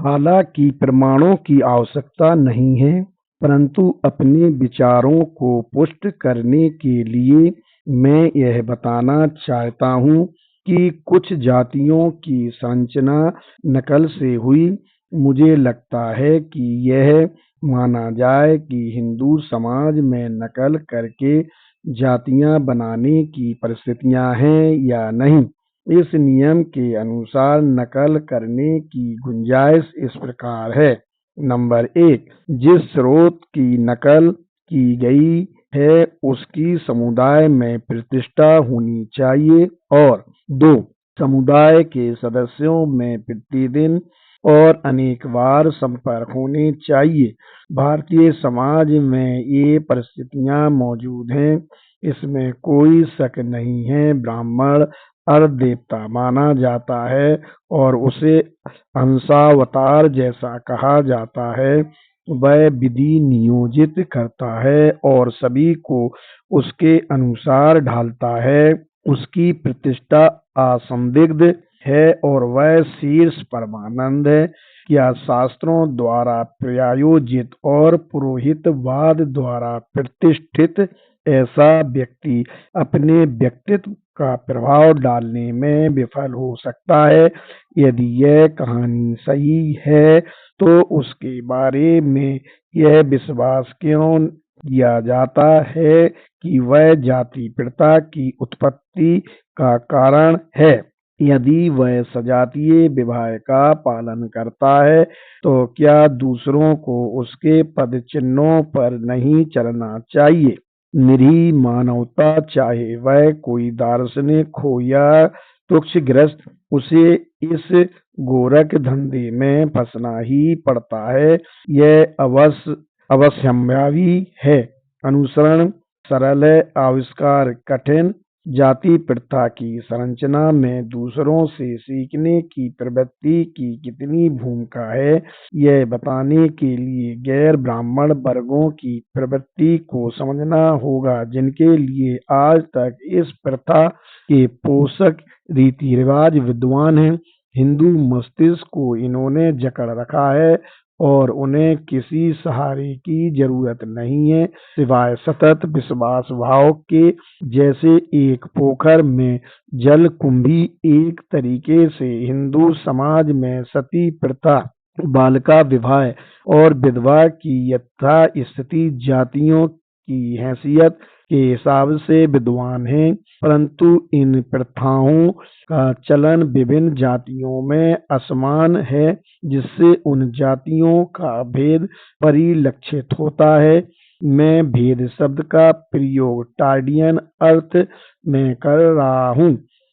हालांकि प्रमाणों की आवश्यकता नहीं है, परंतु अपने विचारों को पुष्ट करने के लिए मैं यह बताना चाहता हूँ कि कुछ जातियों की संरचना नकल से हुई। मुझे लगता है कि यह माना जाए कि हिंदू समाज में नकल करके जातियां बनाने की परिस्थितियां हैं या नहीं। इस नियम के अनुसार नकल करने की गुंजाइश इस प्रकार है। नंबर 1, जिस स्रोत की नकल की गई है उसकी समुदाय में प्रतिष्ठा होनी चाहिए। और 2, समुदाय के सदस्यों में प्रतिदिन और अनेक बार संपर्क होने चाहिए। भारतीय समाज में ये परिस्थितियां मौजूद हैं, इसमें कोई शक नहीं है। ब्राह्मण अर्ध देवता माना जाता है और उसे अंशावतार जैसा कहा जाता है। वह विधि नियोजित करता है और सभी को उसके अनुसार ढालता है। उसकी प्रतिष्ठा असंदिग्ध है और वह शीर्ष परमानंद है। क्या शास्त्रों द्वारा प्रायोजित और पुरोहितवाद द्वारा प्रतिष्ठित ऐसा व्यक्ति अपने व्यक्तित्व का प्रभाव डालने में विफल हो सकता है? यदि यह कहानी सही है तो उसके बारे में यह विश्वास क्यों किया जाता है कि वह जाति प्रथा की उत्पत्ति का कारण है? यदि वह सजातीय विवाह का पालन करता है तो क्या दूसरों को उसके पदचिह्नों पर नहीं चलना चाहिए? निरीह मानवता, चाहे वह कोई दार्शनिक हो या तुच्छग्रस्त, उसे इस गोरख धंधे में फंसना ही पड़ता है। यह अवश्यंभावी है। अनुसरण सरल है, आविष्कार कठिन। जाति प्रथा की संरचना में दूसरों से सीखने की प्रवृत्ति की कितनी भूमिका है, यह बताने के लिए गैर ब्राह्मण वर्गों की प्रवृत्ति को समझना होगा, जिनके लिए आज तक इस प्रथा के पोषक रीति रिवाज विद्वान हैं। हिंदू मस्तिष्क को इन्होंने जकड़ रखा है और उन्हें किसी सहारे की जरूरत नहीं है सिवाय सतत विश्वास भाव के। जैसे एक पोखर में जलकुंभी, एक तरीके से हिंदू समाज में सती प्रथा, बालिका विवाह और विधवा की यथास्थिति जातियों की हैसियत के हिसाब से विद्वान हैं, परंतु इन प्रथाओं का चलन विभिन्न जातियों में असमान है, जिससे उन जातियों का भेद परिलक्षित होता है। मैं भेद शब्द का प्रयोग टार्डियन अर्थ में कर रहा हूँ।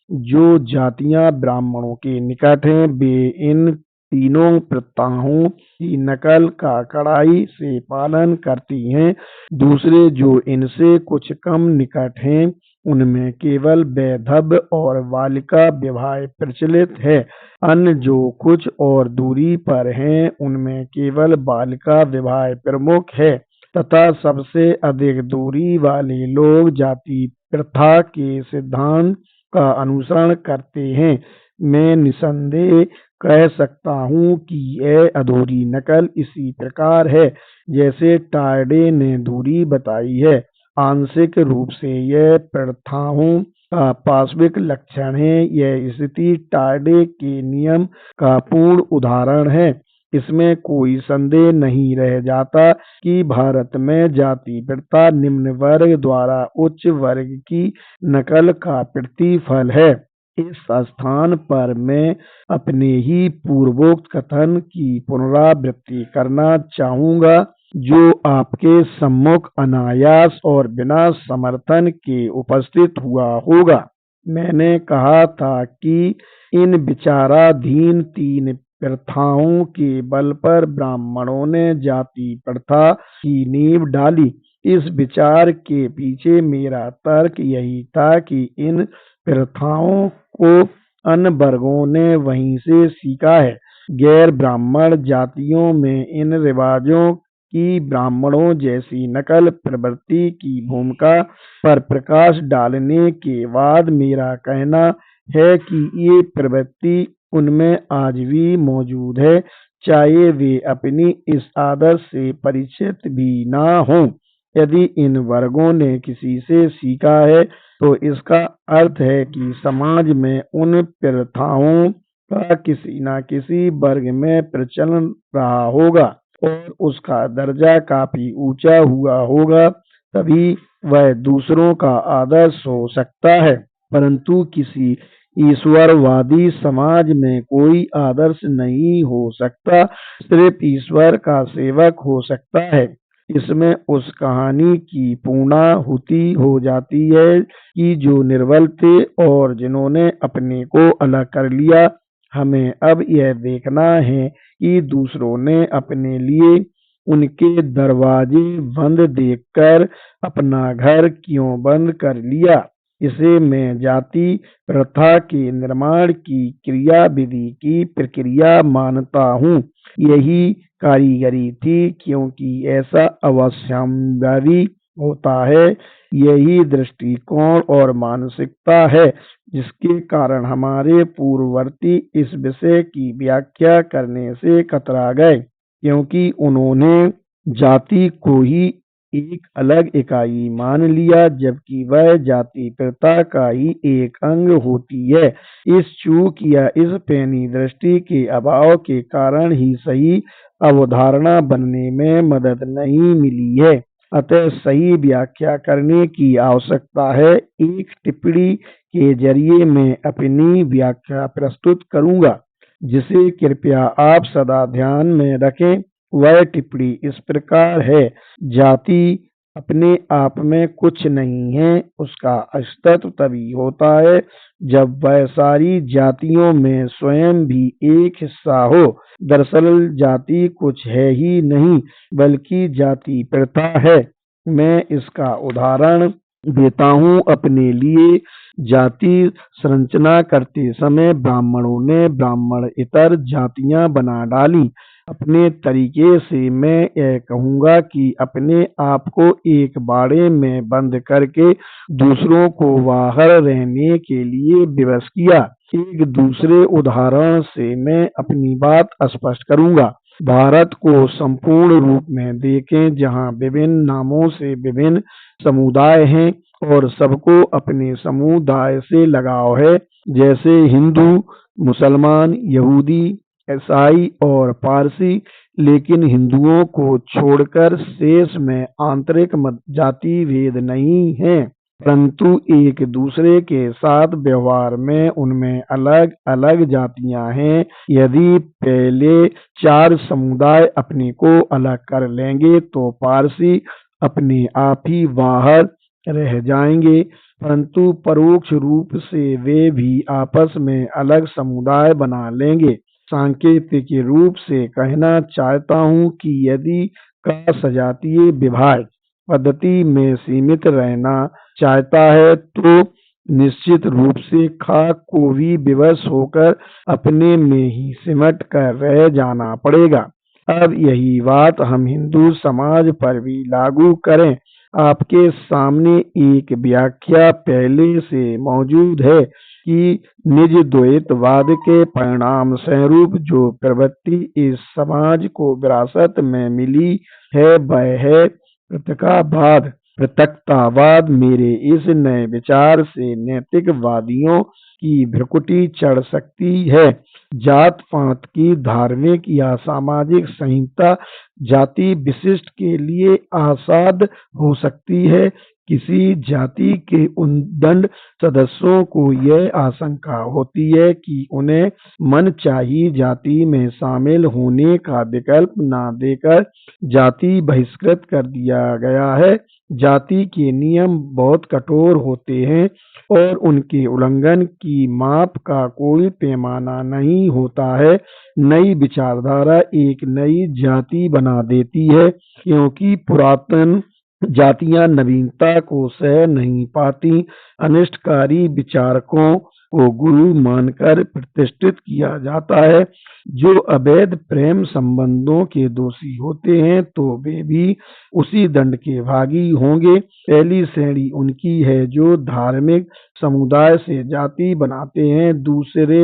जो जातियां ब्राह्मणों के निकट हैं वे इन तीनों प्रथाओं की नकल का कड़ाई से पालन करती हैं। दूसरे जो इनसे कुछ कम निकट हैं उनमें केवल वैधव्य और बालिका विवाह प्रचलित है। अन्य जो कुछ और दूरी पर हैं उनमें केवल बालिका विवाह प्रमुख है तथा सबसे अधिक दूरी वाले लोग जाति प्रथा के सिद्धांत का अनुसरण करते हैं। मैं निसंदेह कह सकता हूँ कि यह अधूरी नकल इसी प्रकार है जैसे टार्डे ने दूरी बताई है। आंशिक रूप से यह प्रथाओं का पाशविक लक्षण है। यह स्थिति टार्डे के नियम का पूर्ण उदाहरण है। इसमें कोई संदेह नहीं रह जाता कि भारत में जाति प्रथा निम्न वर्ग द्वारा उच्च वर्ग की नकल का प्रतिफल है। इस स्थान पर मैं अपने ही पूर्वोक्त कथन की पुनरावृत्ति करना चाहूंगा, जो आपके सम्मुख अनायास और बिना समर्थन के उपस्थित हुआ होगा। मैंने कहा था कि इन विचाराधीन तीन प्रथाओं के बल पर ब्राह्मणों ने जाति प्रथा की नींव डाली। इस विचार के पीछे मेरा तर्क यही था कि इन प्रथाओं को अन्य वर्गों ने वहीं से सीखा है। गैर ब्राह्मण जातियों में इन रिवाजों की ब्राह्मणों जैसी नकल प्रवृत्ति की भूमिका पर प्रकाश डालने के बाद मेरा कहना है कि ये प्रवृत्ति उनमें आज भी मौजूद है, चाहे वे अपनी इस आदत से परिचित भी ना हों। यदि इन वर्गों ने किसी से सीखा है तो इसका अर्थ है कि समाज में उन प्रथाओं का किसी न किसी वर्ग में प्रचलन रहा होगा और उसका दर्जा काफी ऊंचा हुआ होगा, तभी वह दूसरों का आदर्श हो सकता है। परंतु किसी ईश्वरवादी समाज में कोई आदर्श नहीं हो सकता, सिर्फ ईश्वर का सेवक हो सकता है। इसमें उस कहानी की पूर्णाहुति हो जाती है कि जो निर्बल थे और जिन्होंने अपने को अलग कर लिया। हमें अब यह देखना है कि दूसरों ने अपने लिए उनके दरवाजे बंद देखकर अपना घर क्यों बंद कर लिया। इसे मैं जाति प्रथा के निर्माण की क्रिया विधि की प्रक्रिया मानता हूँ। यही कारीगरी थी, क्योंकि ऐसा अवश्यंभावी होता है। यही दृष्टिकोण और मानसिकता है जिसके कारण हमारे पूर्ववर्ती इस विषय की व्याख्या करने से कतरा गए, क्योंकि उन्होंने जाति को ही एक अलग इकाई मान लिया, जबकि वह जाति प्रथा का ही एक अंग होती है। इस चूक या इस पैनी दृष्टि के अभाव के कारण ही सही अवधारणा बनने में मदद नहीं मिली है। अतः सही व्याख्या करने की आवश्यकता है। एक टिप्पणी के जरिए मैं अपनी व्याख्या प्रस्तुत करूंगा, जिसे कृपया आप सदा ध्यान में रखें। वह टिप्पणी इस प्रकार है: जाति अपने आप में कुछ नहीं है, उसका अस्तित्व तभी होता है जब वह सारी जातियों में स्वयं भी एक हिस्सा हो। दरअसल जाति कुछ है ही नहीं, बल्कि जाति प्रथा है। मैं इसका उदाहरण देता हूँ अपने लिए। जाति संरचना करते समय ब्राह्मणों ने ब्राह्मण इतर जातियां बना डाली। अपने तरीके से मैं यह कहूँगा कि अपने आप को एक बाड़े में बंद करके दूसरों को बाहर रहने के लिए विवश किया। एक दूसरे उदाहरण से मैं अपनी बात स्पष्ट करूंगा। भारत को संपूर्ण रूप में देखें, जहाँ विभिन्न नामों से विभिन्न समुदाय हैं और सबको अपने समुदाय से लगाव है, जैसे हिंदू, मुसलमान, यहूदी, ईसाई और पारसी। लेकिन हिंदुओं को छोड़कर शेष में आंतरिक जाति भेद नहीं है, परंतु एक दूसरे के साथ व्यवहार में उनमें अलग अलग जातियां हैं। यदि पहले चार समुदाय अपने को अलग कर लेंगे तो पारसी अपने आप ही बाहर रह जाएंगे, परंतु परोक्ष रूप से वे भी आपस में अलग समुदाय बना लेंगे। सांकेतिक रूप से कहना चाहता हूँ कि यदि का सजातीय विभाग पद्धति में सीमित रहना चाहता है तो निश्चित रूप से खाक को भी विवश होकर अपने में ही सिमट कर रह जाना पड़ेगा। अब यही बात हम हिंदू समाज पर भी लागू करें। आपके सामने एक व्याख्या पहले से मौजूद है कि निज द्वैतवाद के परिणाम स्वरूप जो प्रवृत्ति इस समाज को विरासत में मिली है वह है पृथकवाद। पृथकतावाद मेरे इस नए विचार से नैतिकवादियों की भ्रुकुटी चढ़ सकती है। जात पात की धार्मिक या सामाजिक संहिता जाति विशिष्ट के लिए आसाद हो सकती है। किसी जाति के उद्दंड सदस्यों को यह आशंका होती है कि उन्हें मनचाही जाति में शामिल होने का विकल्प न देकर जाति बहिष्कृत कर दिया गया है। जाति के नियम बहुत कठोर होते हैं और उनके उल्लंघन की माप का कोई पैमाना नहीं होता है। नई विचारधारा एक नई जाति बना देती है, क्योंकि पुरातन जातियां नवीनता को सह नहीं पाती। अनिष्टकारी विचारकों को गुरु मानकर प्रतिष्ठित किया जाता है। जो अवैध प्रेम संबंधों के दोषी होते हैं तो वे भी उसी दंड के भागी होंगे। पहली श्रेणी उनकी है जो धार्मिक समुदाय से जाति बनाते हैं, दूसरे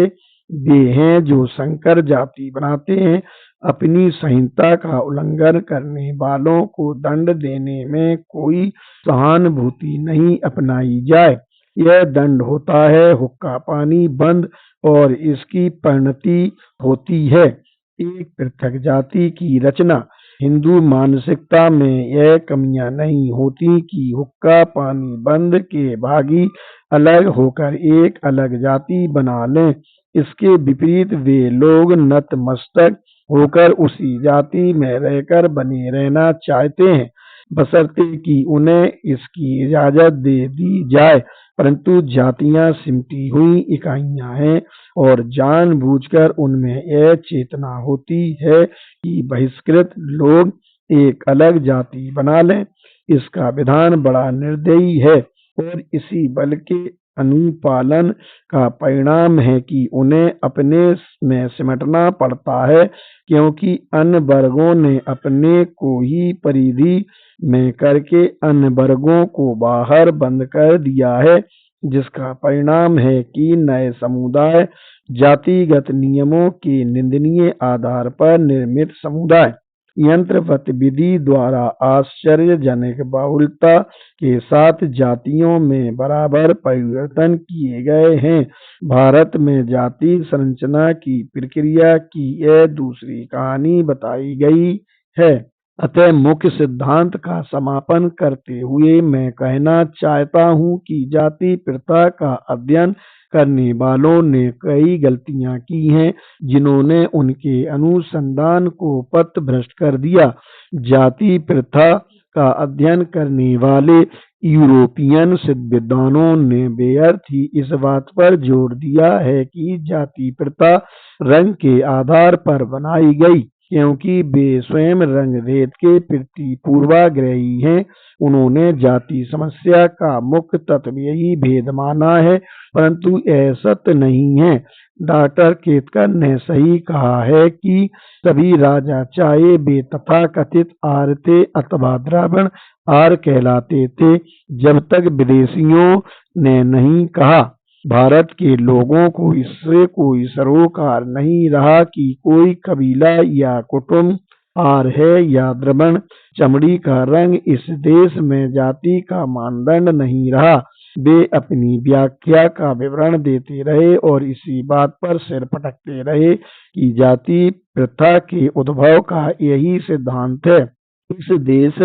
वे हैं जो संकर जाति बनाते हैं अपनी संहिता का उल्लंघन करने वालों को दंड देने में कोई सहानुभूति नहीं अपनाई जाए। यह दंड होता है हुक्का पानी बंद और इसकी परिणति होती है एक पृथक जाति की रचना। हिंदू मानसिकता में यह कमियां नहीं होती कि हुक्का पानी बंद के भागी अलग होकर एक अलग जाति बना लें। इसके विपरीत वे लोग नतमस्तक होकर उसी जाति में रहकर बने रहना चाहते हैं, बशर्ते कि उन्हें इसकी इजाजत दे दी जाए। परंतु जातियां सिमटी हुई इकाइयां हैं और जानबूझकर उनमें यह चेतना होती है कि बहिष्कृत लोग एक अलग जाति बना लें। इसका विधान बड़ा निर्दयी है और इसी बल के अनुपालन का परिणाम है कि उन्हें अपने में सिमटना पड़ता है, क्योंकि अन्य वर्गों ने अपने को ही परिधि में करके अन्य वर्गों को बाहर बंद कर दिया है, जिसका परिणाम है कि नए समुदाय जातिगत नियमों के निंदनीय आधार पर निर्मित समुदाय यंत्रवत विधि द्वारा आश्चर्यजनक बहुलता के साथ जातियों में बराबर परिवर्तन किए गए हैं। भारत में जाति संरचना की प्रक्रिया की यह दूसरी कहानी बताई गई है। अतः मुख्य सिद्धांत का समापन करते हुए मैं कहना चाहता हूँ कि जाति प्रथा का अध्ययन करने वालों ने कई गलतियां की हैं, जिन्होंने उनके अनुसंधान को पथभ्रष्ट कर दिया। जाति प्रथा का अध्ययन करने वाले यूरोपियन सिद्धविद्वानों ने बेअर्थ ही इस बात पर जोर दिया है कि जाति प्रथा रंग के आधार पर बनाई गई, क्योंकि वे स्वयं रंग भेद के प्रति पूर्वाग्रही हैं। उन्होंने जाति समस्या का मुख्य तत्व यही भेद माना है, परंतु यह सत्य नहीं है। डॉक्टर केतकर ने सही कहा है कि सभी राजा, चाहे वे तथाकथित आर्य थे अथवा द्रविड़ आर्य कहलाते थे, जब तक विदेशियों ने नहीं कहा। भारत के लोगों को इससे कोई सरोकार नहीं रहा कि कोई कबीला या कुटुंब आर्य है या द्रविड़। चमड़ी का रंग इस देश में जाति का मानदंड नहीं रहा। वे अपनी व्याख्या का विवरण देते रहे और इसी बात पर सिर पटकते रहे कि जाति प्रथा के उद्भव का यही सिद्धांत है। इस देश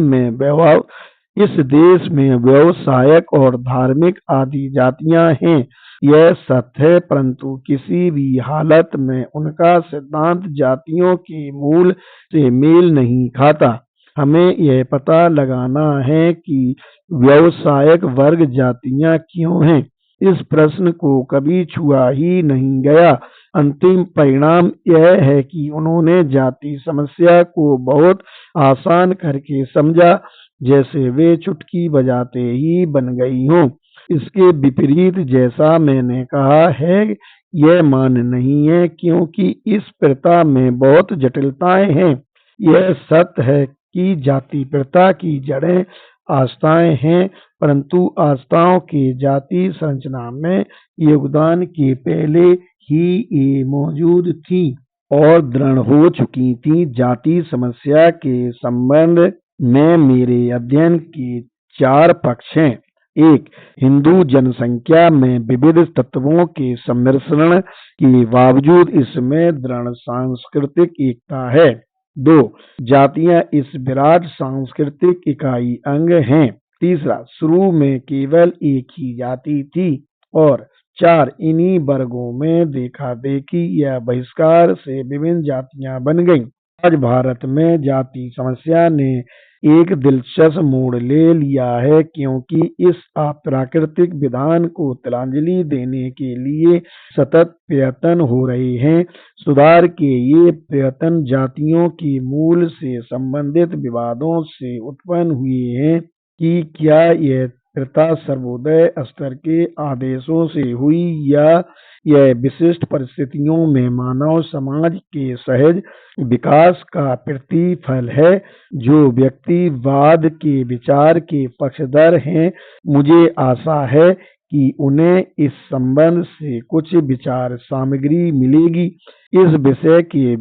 में व्यवसायक और धार्मिक आदि जातियां हैं, यह सत्य है, परंतु किसी भी हालत में उनका सिद्धांत जातियों के मूल से मेल नहीं खाता। हमें यह पता लगाना है कि व्यवसायक वर्ग जातियां क्यों हैं। इस प्रश्न को कभी छुआ ही नहीं गया। अंतिम परिणाम यह है कि उन्होंने जाति समस्या को बहुत आसान करके समझा, जैसे वे चुटकी बजाते ही बन गई हों। इसके विपरीत, जैसा मैंने कहा है, यह मान्य नहीं है, क्योंकि इस प्रथा में बहुत जटिलताएं हैं। यह सत्य है कि जाति प्रथा की जड़ें आस्थाएं हैं, परंतु आस्थाओं के जाति संरचना में योगदान के पहले ही ये मौजूद थी और दृढ़ हो चुकी थी। जाति समस्या के संबंध में मेरे अध्ययन के 4 पक्ष हैं। 1. हिंदू जनसंख्या में विविध तत्वों के सम्मिश्रण के बावजूद इसमें दृढ़ सांस्कृतिक एकता है। 2. जातियां इस विराट सांस्कृतिक इकाई अंग हैं। 3. शुरू में केवल एक ही जाति थी। और 4. इन्हीं वर्गों में देखा देखी या बहिष्कार से विभिन्न जातियां बन गईं। आज भारत में जाति समस्या ने एक दिलचस्प मोड़ ले लिया है, क्योंकि इस अप्राकृतिक विधान को तिलांजलि देने के लिए सतत प्रयत्न हो रहे हैं। सुधार के ये प्रयत्न जातियों के मूल से संबंधित विवादों से उत्पन्न हुए हैं कि क्या यह प्रथा सर्वोदय स्तर के आदेशों से हुई या यह विशिष्ट परिस्थितियों में मानव समाज के सहज विकास का प्रतिफल है। जो व्यक्तिवाद के विचार के पक्षधर हैं, मुझे आशा है कि उन्हें इस संबंध से कुछ विचार सामग्री मिलेगी। इस विषय के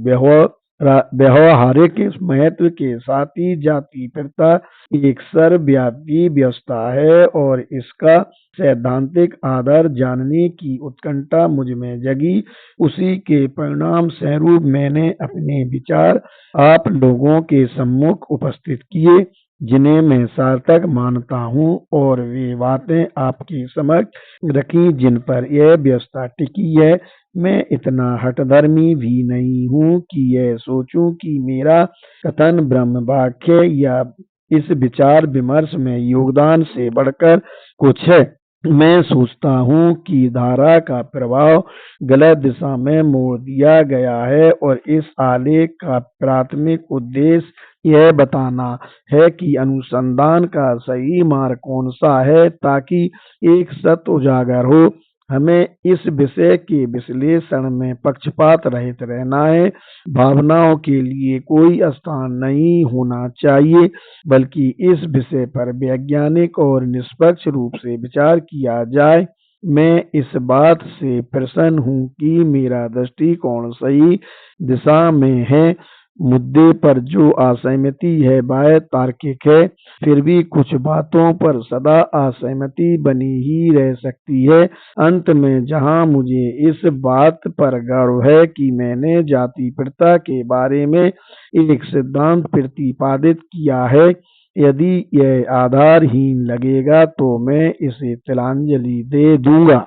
व्यवहारिक महत्व के साथ ही जाति प्रथा एक सर्वव्यापी व्यवस्था है और इसका सैद्धांतिक आधार जानने की उत्कंठा मुझ में जगी। उसी के परिणाम स्वरूप मैंने अपने विचार आप लोगों के सम्मुख उपस्थित किए, जिन्हें मैं सार्थक मानता हूँ, और वे बातें आपके समक्ष रखी जिन पर यह व्यवस्था टिकी है। मैं इतना हठधर्मी भी नहीं हूँ कि यह सोचूं कि मेरा कथन ब्रह्म वाक्य या इस विचार विमर्श में योगदान से बढ़कर कुछ है। मैं सोचता हूँ कि धारा का प्रभाव गलत दिशा में मोड़ दिया गया है और इस आलेख का प्राथमिक उद्देश्य यह बताना है कि अनुसंधान का सही मार्ग कौन सा है, ताकि एक सत्य उजागर हो। हमें इस विषय के विश्लेषण में पक्षपात रहित रहना है। भावनाओं के लिए कोई स्थान नहीं होना चाहिए, बल्कि इस विषय पर वैज्ञानिक और निष्पक्ष रूप से विचार किया जाए। मैं इस बात से प्रसन्न हूँ कि मेरा दृष्टिकोण सही दिशा में है। मुद्दे पर जो असहमति है वह तार्किक है, फिर भी कुछ बातों पर सदा असहमति बनी ही रह सकती है। अंत में जहाँ मुझे इस बात पर गर्व है कि मैंने जाति प्रथा के बारे में एक सिद्धांत प्रतिपादित किया है, यदि यह आधारहीन लगेगा तो मैं इसे तिलांजलि दे दूंगा।